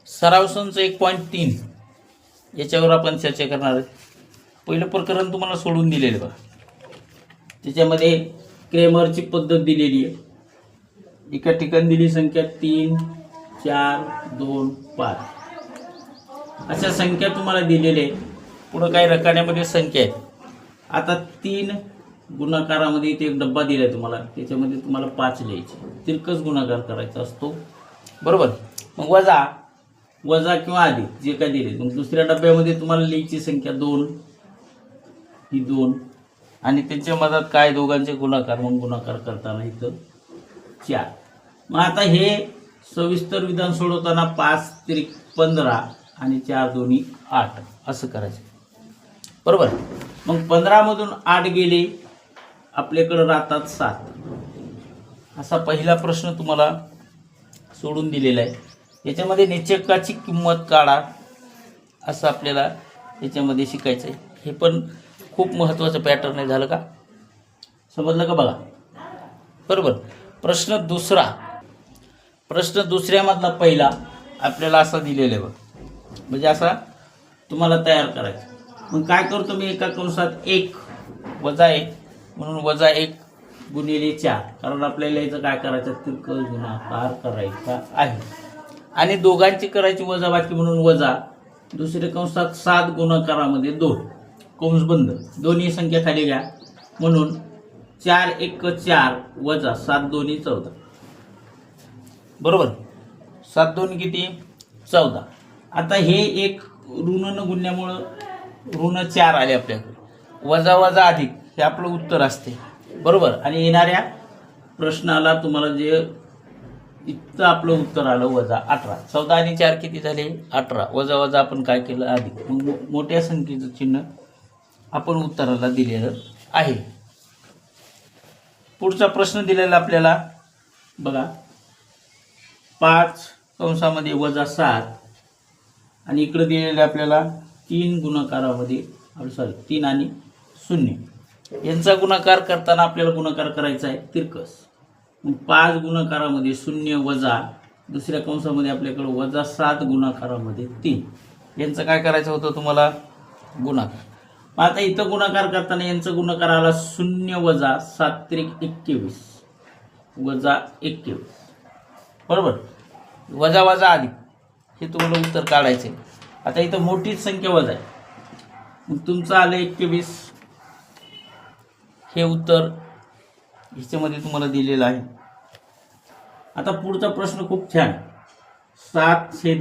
सराव संच 1.3 याच्यावर आपण चर्चा करणार आहे. पहिलं प्रकरण तुम्हाला सोडून दिलेलं बघा. त्याच्यामध्ये क्रेमरची पद्धत दिलेली आहे. एका ठिकाणी दिली संख्या 3 4 2 5 अशा संख्या तुम्हाला दिलेल्या आहेत. पुढं काही रकान्यामध्ये संख्या आहेत. आता 3 गुणाकारामध्ये इथे एक डब्बा दिलाय तुम्हाला, त्याच्यामध्ये तुम्हाला 5 लिहायचे, तिरकस गुणाकार करायचा असतो, बरोबर. मग वजा किंवा अधिक जे काय दिले. मग दुसऱ्या डब्यामध्ये तुम्हाला लिहायची संख्या 2, ही 2 आणि त्यांच्या मधात काय दोघांचे गुणाकार. मग गुणाकार करताना इथं 4. मग आता हे सविस्तर विधान सोडवताना 5 त्रिक 15 आणि 4 दोन्ही 8 असं करायचं, बरोबर. मग 15 मधून 8 गेले, आपल्याकडे राहतात 7. असा पहिला प्रश्न तुम्हाला सोडून दिलेला आहे. याच्यामध्ये निश्चयकाची किंमत काढा असं आपल्याला याच्यामध्ये शिकायचं आहे. हे पण खूप महत्त्वाचं पॅटर्न आहे. झालं का? समजलं का? बघा, बरोबर. प्रश्न दुसऱ्यामधला पहिला आपल्याला असा दिलेला आहे बघ, म्हणजे असा तुम्हाला तयार करायचा. मग काय करतो मी, एका कंसात 1 वजा 1 म्हणून वजा 1 गुणिले 4, कारण आपल्याला याचं काय करायचं, तिरकस गुणाकार करायचा आहे. आणि दोघांची करायची वजाबाकी म्हणून वजा दुसऱ्या कंसात 7 गुणाकारामध्ये 2 कंस बंद, दोन्ही संख्या खाली घ्या म्हणून 4 1 4 वजा 7 2 14, बरोबर. 7 2 किती? 14. आता हे एक ऋण न गुणल्यामुळं ऋण 4 आले आपल्याकडे. वजा वजा अधिक हे आपलं उत्तर असते, बरोबर. आणि येणाऱ्या प्रश्नाला तुम्हाला जे इथं आपलं उत्तर आलं वजा 18. 14 आणि 4 किती झाले? 18. वजा वजा आपण काय केलं? अधिक. मग मोठ्या संख्येचं चिन्ह आपण उत्तराला दिलेलं आहे. पुढचा प्रश्न दिलेला आपल्याला बघा, 5 कंसामध्ये वजा 7 आणि इकडे दिलेले आपल्याला 3 गुणाकारामध्ये 3 आणि 0 यांचा गुणाकार करताना आपल्याला गुणाकार करायचा आहे तिरकस. मग 5 गुणाकारामध्ये 0 वजा दुसऱ्या कंसामध्ये आपल्याकडे वजा 7 गुणाकारामध्ये 3 यांचं काय करायचं होतं तुम्हाला? गुणाकार. मग आता इथं गुणाकार करताना यांचा गुणाकार आला 0 वजा 7 त्रिक 21 वजा 21, बरोबर. वजा वजा अधिक हे तुम्हाला उत्तर काढायचे. आता इथं मोठीच संख्या वजा आहे, मग तुमचं आलं 21. हे उत्तर ह्याच्यामध्ये तुम्हाला दिलेलं आहे. आता पुढचा प्रश्न खूप छान, 7/10